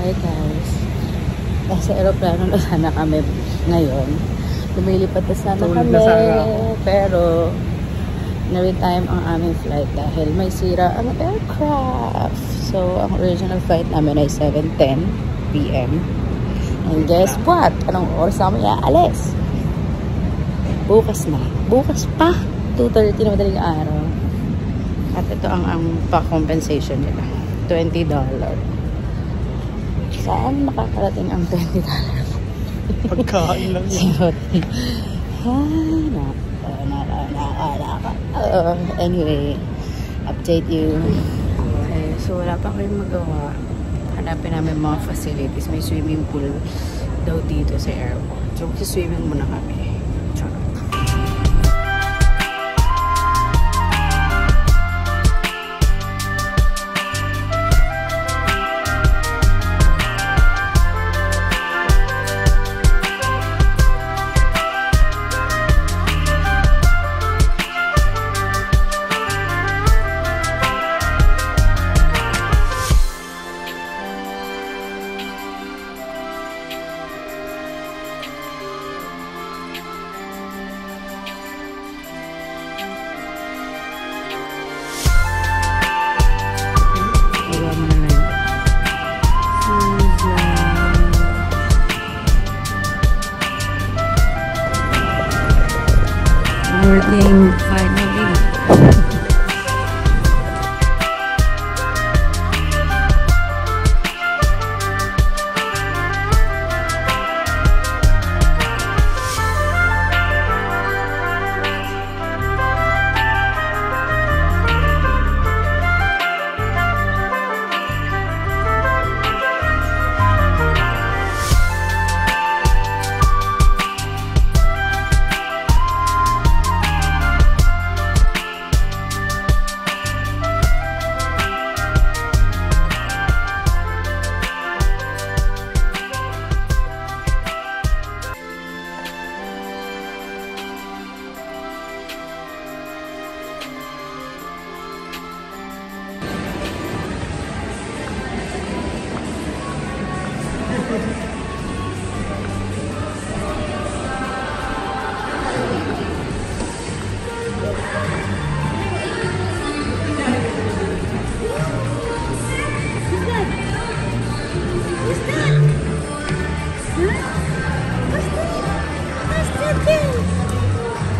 Hi guys. Nasa aeroplano na sana kami ngayon. Lumilipat na sana kami. Pero na-retime ang aming flight dahil may sira ang aircraft. So, ang original flight namin ay 7:10 PM. And guess what? Anong oras kami aalis? Bukas na. Bukas pa. 2:30 na madaling araw. At ito ang pa-compensation nila. $20. Saan makakarating ang $20? Pagkain lang yun. Anyway, update you. Okay, so wala pa kayong magawa. Hanapin namin mga facilities. May swimming pool daw dito sa airport. So, swimming muna kami. Charot. Working finally.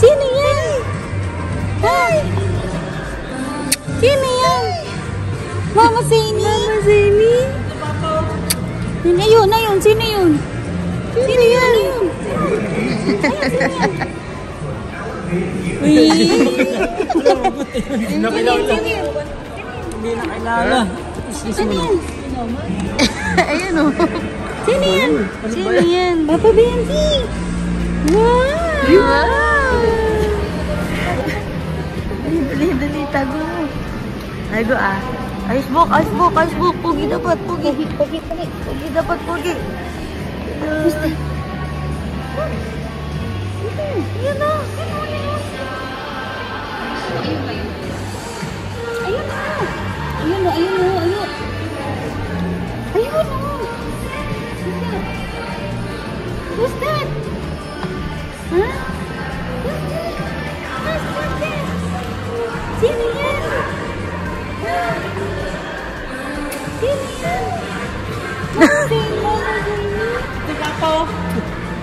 Sino yan? Hi! Sino yan? Mama Zini? Mama Zini? Ayun, ayun. Sino yun? Sino yan? Ayun, sino yan? Uy! Hindi na kilala. Hindi na kilala. Sino yan? Ayun o. Sino yan? Sino yan? Papa Benji! Wow! Wow! Dali, tago. Tago ah. Icebook. Pugi dapat, pugi. Pugi dapat, pugi. Gusto. Ayun na. Ayun na. Who's that? Huh? Sino yan? Sino yan? Mama Zini? Tika po.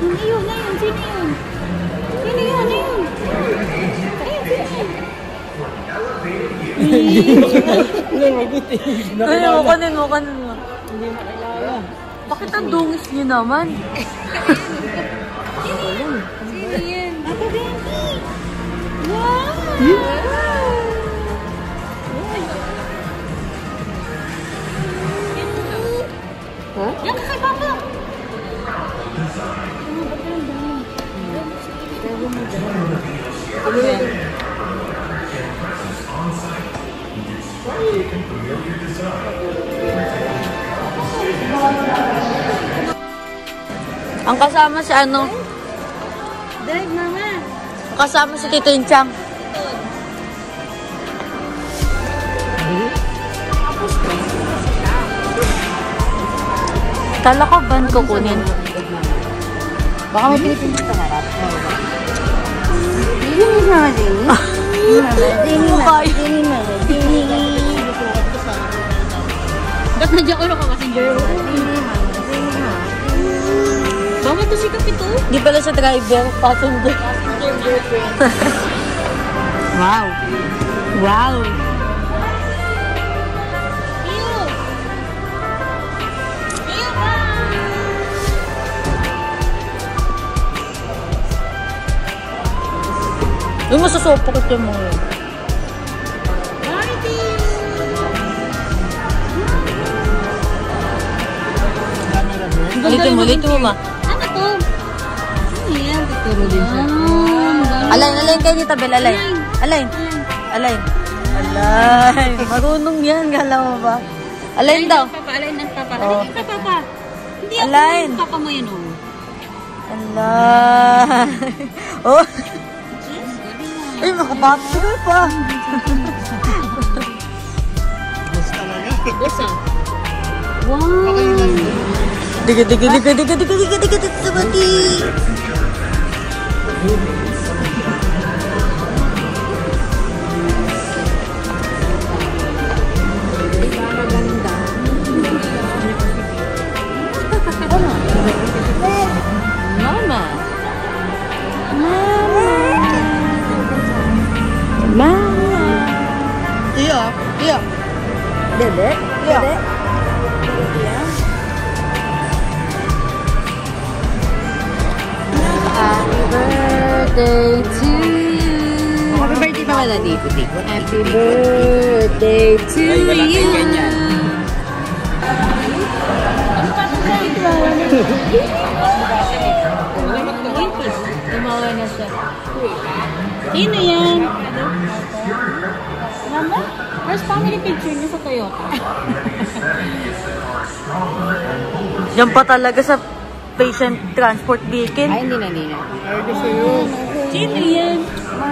Ayun. Sino yun? Sino yan? Ayun, sino yan? Mabuti. Kanin mo. Hindi na kilala. Bakit ang dungis niyo naman? Sino yan? Papa Benji! Wow! Ha? Yan kay Papa! Ano yan? Ang kasama si ano? Dad, mama. Kasama si Tito Inchang. Kala ko ban kukunin. Baka may Pilipino sa harap. Dini mama, Dini. Dini mama, Dini mama, Dini. Ba't nandiyan ulo ka passenger? Dini mama, Dini mama. Bawal to sikap ito? Di pala siya driver, passenger. Passenger girlfriend. Wow. Wow. Yung masasopokot yung mga yun. Lito mo ma. Ano to? Ano yan? Tuturo din siya. Alain kayo dito, Bel. Alain. Marunong yan, gala mo ba? Alain daw. Alain ng papa. Oh. Alain ng papa. Hindi ako Alain. ng papa mo yun, oh. Alain. Oh. Ay, makapapagay pa. Boss talaga. Boss, ah. Wow. Okay lang yun. Diga. Sabati. Mama. Iya. Dede. Happy birthday to you. Happy birthday pa wala dito. Happy birthday to you. Tumawa na siya. Sino yan? Mama? First family picture niyo sa Toyota. Diyan pa talaga sa patient transport vehicle. Ay, hindi na. Ay, gusto yun. Sino yan?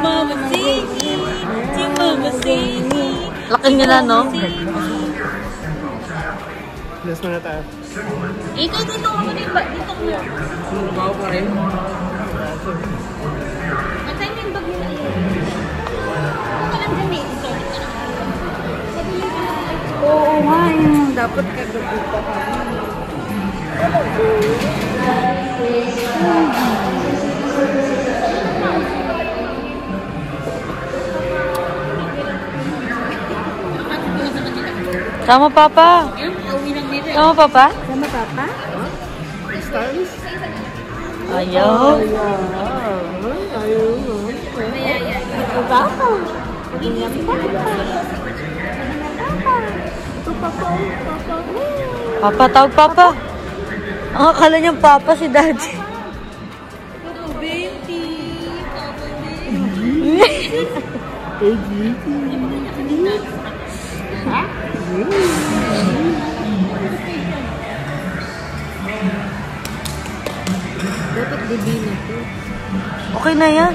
Mama Sini. Si Mama Sini. Laki niya na, no? Bless mo na tayo. Ikaw dito ako na yung bag. Dito ko na. Bawa pa rin. Matay na yung bag nila. Ano ka lang dyan eh? Oo nga, dapat kagabi pa kami. Sama papa. Sama papa? Sama papa? Stylish? Ayaw. Papa. Papa, tawag papa. Ang akala niyang papa si daddy. Baby. Dapat divina to. Okay na yan.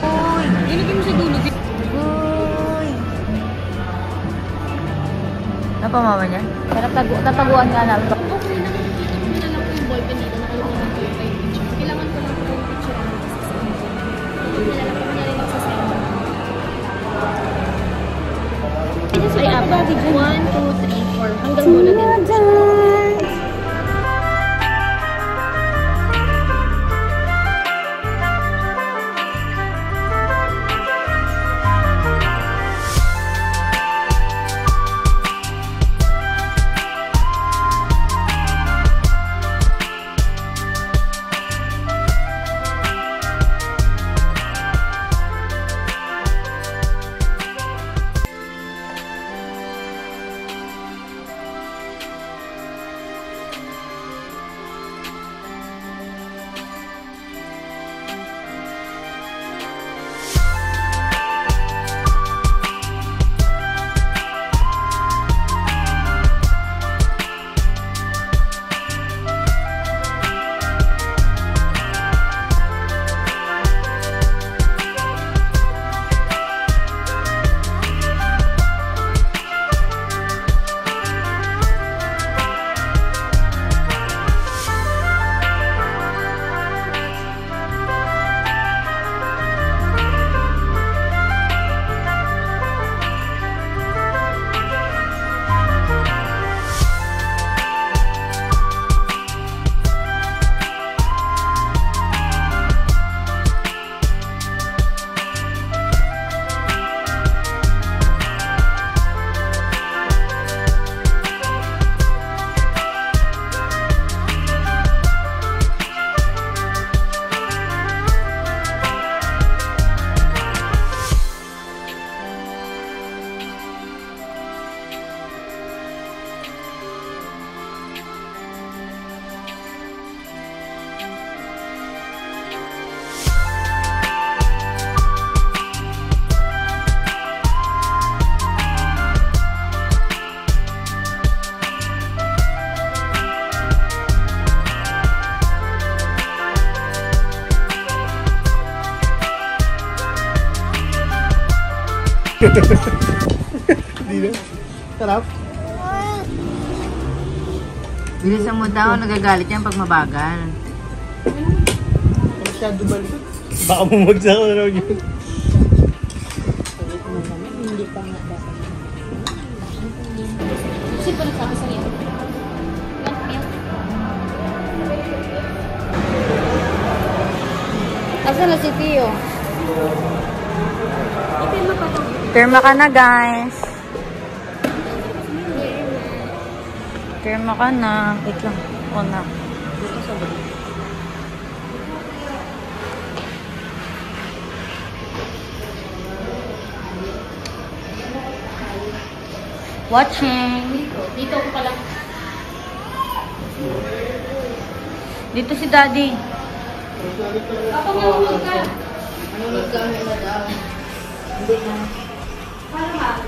Uy, ilagay mo sa dulo. Uy. Napamama niya? Pero tataguan nga namin. Okay, nakikita ko na lang po yung ballpen dito. Nakalagay ng picture. Kailangan ko lang po yung picture. Nilalapag niya rin sa send. Ay, apat. 1, 2, 3, 4. Hanggang muna din. Hindi na. Sarap. Bilisan mo daw, nagagalit yan pag mabagal. Masyado balik. Baka bumagsak ko na raw yun. Hindi pa nga dapat. Kasi pa nagsabi sa niya. Asan na si Tio? Pirma ka na, guys. Pirma ka na. Wait lang. O na. Watching. Dito ko pala. Dito si Daddy. Papa, mahulog ka. Nanonood kami na daw. Hindi na. Para ba?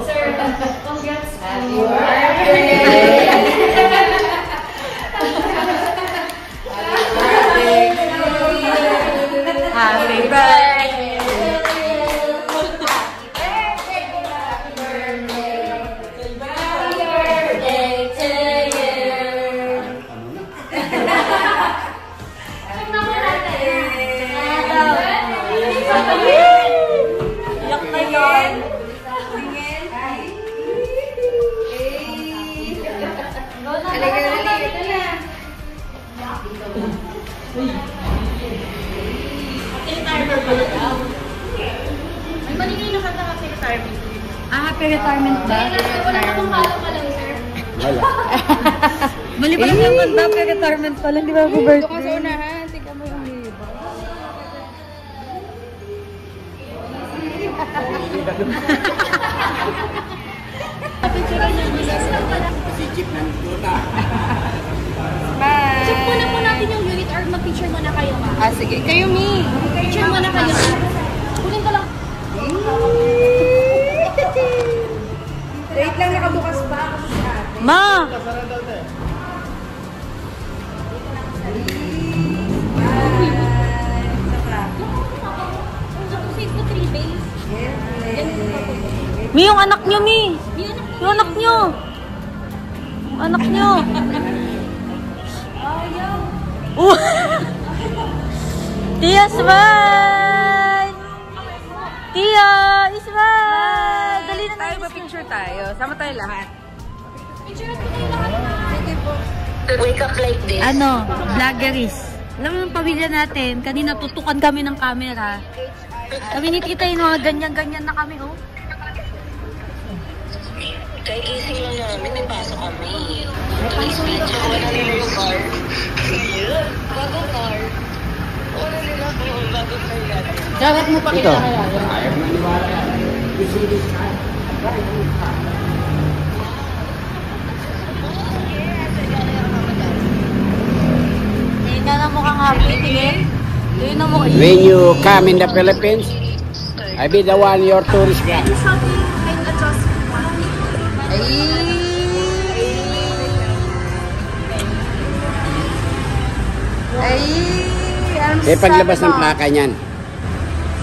Sir, congrats. Happy birthday! Happy birthday! May maningay na kanta happy retirement. Happy retirement ba? Wala na kung palo ka lang, sir. Mali pala yung kanta, happy retirement pala, di ba happy birthday? Ito ka sa unahan, tika mo yung liba. Bye! Check muna po natin yung unit or mag-picture muna kayo, ma. Sige. Kayo, Mi. Picture muna kayo. Kunin ko lang. Wait lang, nakabukas pa ako sa ate. Ma! Save ko 3 days. Mi, yung anak nyo, Mi! Yung anak nyo! Yung anak nyo! Tia, smile! Tia, smile! Dali na tayo, pa-picture tayo. Sama tayo lahat. Picture ko kayo lahat. Sige po. Wake up like this. Ano, vloggeries. Alam mo yung pamilya natin, kanina tutukan kami ng camera. Kami ni Tita, yung mga ganyan-ganyan na kami, oh. Kaya gising lang namin, may pasok kami. Please picture, wala nila yung car. Bagong car. Wala nila yung bagong car natin. Dapat mo pakita kaya. Tingnan na mukhang happy, tingin. Tingnan na mukhang... When you come in the Philippines, I be the one your tourist guide. Eh, paglabas ng plaka niyan.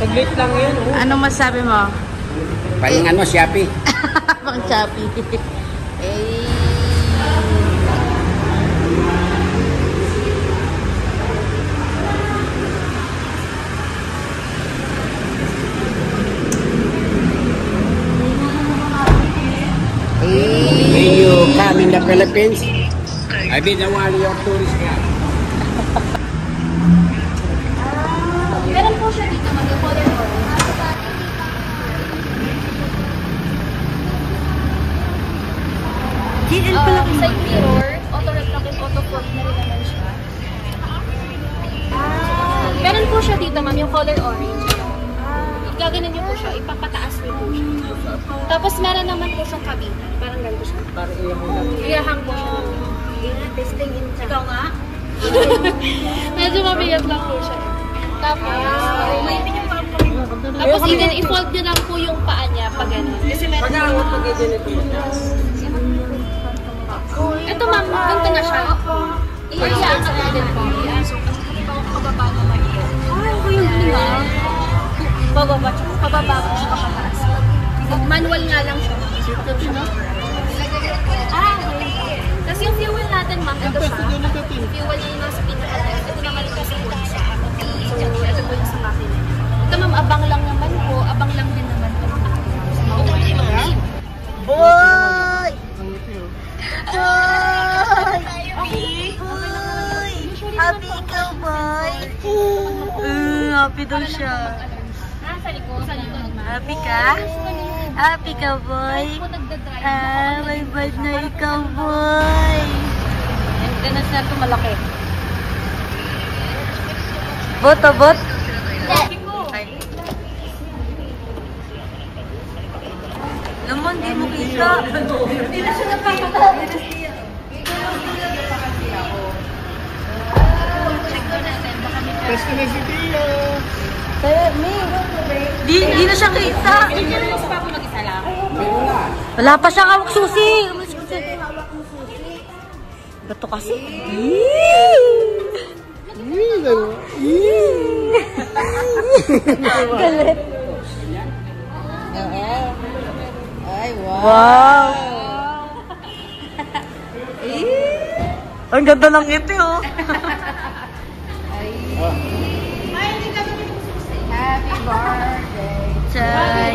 Saglit lang yan, oh. Ano masabi mo? Pang ano, Shopee. Pang Shopee. When you come in the Philippines, I be the one your tourist guide. Meron po siya dito, mag-color orange. GL pala ko. Side mirror, auto-reflective, auto-fork na rin naman siya. Meron po siya dito, ma'am, yung color orange. Gaganan niyo po siya, ipapataas niyo po siya. Tapos meron naman po siyang kabina. Parang ganito siya. Parang iyahang po siya. Testing in time. Ikaw nga? Medyo mabigat lang po siya. Tapos, even i-fold niyo lang po yung paa niya pag gano'n. Kasi meron ito ma'am, ganito na siya. Iyaangat na din po. So, kasi hindi pa ako kababa naman ito. Ay, ko yung galing ah. Pababa, tsaka pababa po siya kapataas. Manual nga lang siya. Ah, okay. Tapos yung fuel natin, ma'am, ito siya. Fuel yung nasa pinaka-left. Ito naman kasi po siya. So, ito po yung sa makina. Ito, ma'am, abang lang naman po. Abang lang din naman po. Boy! Happy ikaw, boy. Happy daw siya. Sa likod, ma'am. Happy ka? Happy ka, boy? May bad na ikaw, boy. Yan, ganun na ito malaki. Bot. Ay. Naman, di mo kita. Hindi na siya napapatay. Test ko na si Tia. Di na siya kita. Wala pa siyang hawak susi. Bato kasi. Galit. Ay, wow. Ang ganda ng ngiti, oh. Happy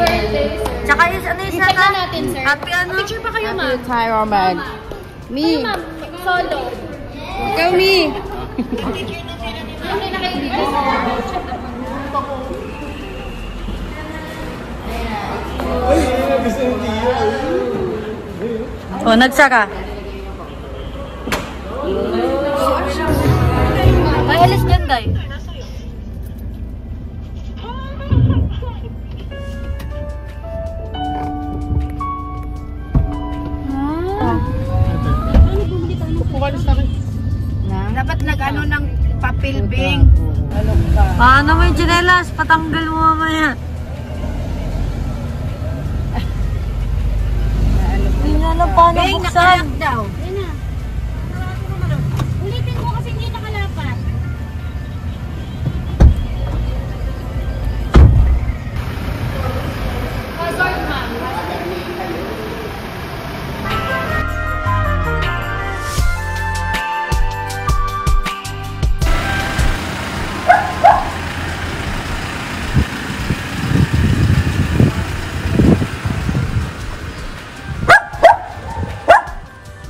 birthday. Tsaka ano yung I-check na natin, sir. Happy ano? Picture pa kayo, ma'am. Hi, Roman. Kayo, ma'am. Solo. Ikaw, me. Okay na kayo dito, sir. Gusto ni Tia. O, nagsaka. May alis dyan, day. Pupukalis sa akin. Dapat nag-ano ng papilbing. Paano mo yung chinelas? Patanggal mo mamaya. Hindi nga lang paano buksan. Daw. Yan na. Ulitin mo kasi hindi nakalapat. Hazard, ma'am.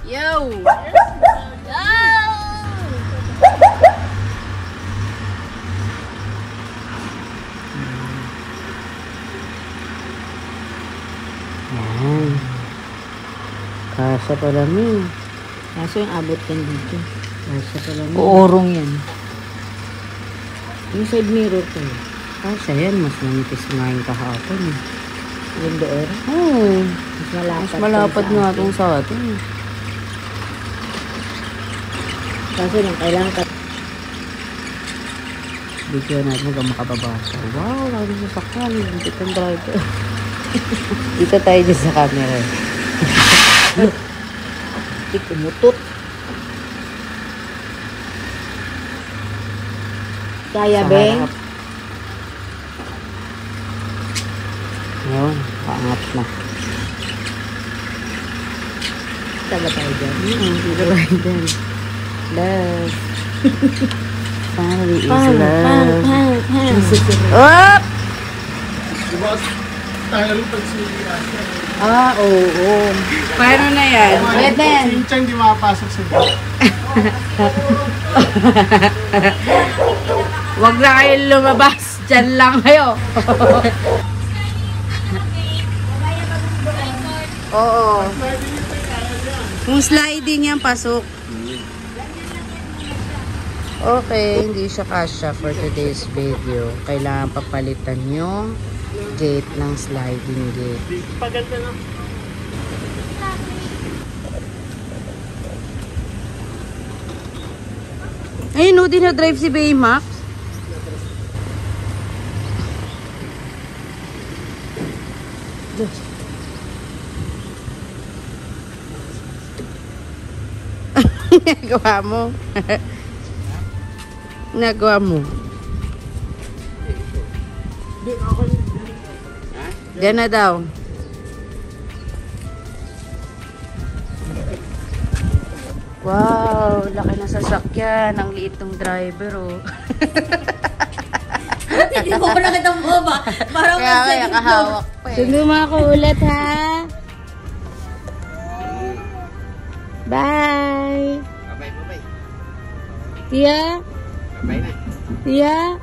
Yo! Kasya pala mi. Kaso yung abot yan dito. Kasya pala mi. Uurong yan. Yung side mirror ko. Kasya yan. Mas manipis nga yung kahapon. Yung doon. Oo. Mas malapad. Mas malapad nga itong sa atin. Kaso yung kailangan ka. Bigyan natin hanggang makababasa. Wow, laki sa sakyan. Dito ang driver. Dito tayo dyan sa camera. Hindi kumutot. Kaya, Sa Beng? harap. Ngayon, paangat na. Taga tayo dyan. Dito tayo dyan. Love. Family is love. Up! Diba? Tayo rin pag sila. Ah, oo. Paano na yan? Pwede yan. Si Chang di makapasok sa bus. Huwag na kayong lumabas. Diyan lang kayo. Oo. Kung sliding yan, pasok. Okay, hindi siya kasya for today's video. Kailangan papalitan yung gate ng sliding gate. Paganda na. Ayun, no, din na drive si Baymax. Nagawa mo. Nagawa mo. Hindi, ako Diyan na daw. Wow, laki na sasakyan. Ang liit ng driver, oh. Hindi mo ko nakita mo ba? Parang Kaya kahawak pa eh. Sundo mo ako ulit, ha? Bye! Bye-bye. Tia? Bye na. Tia?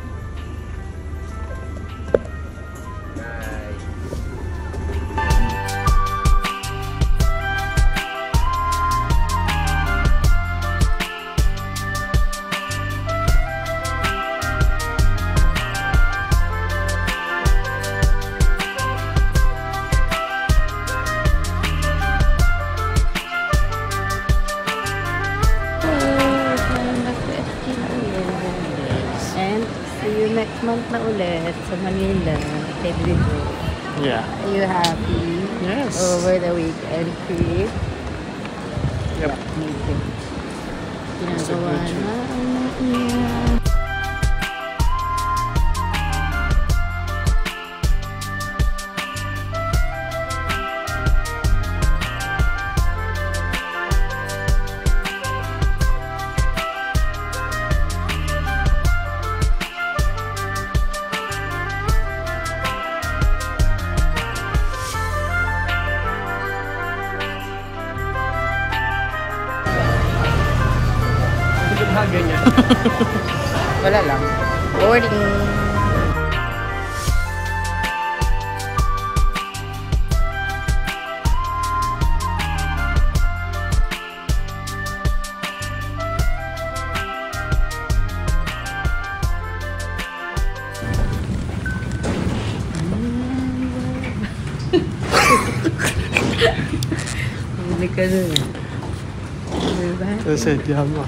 And see you next month na ulit sa Manila. Pedrigo. Yeah. Are you happy? Yes. Over the weekend trip? Yep. Amazing. Ginagawa It's a good na ang iya. Ganyan. Wala lang. Boarding. Hindi ka nun. Diba? Kasi, diyan mo.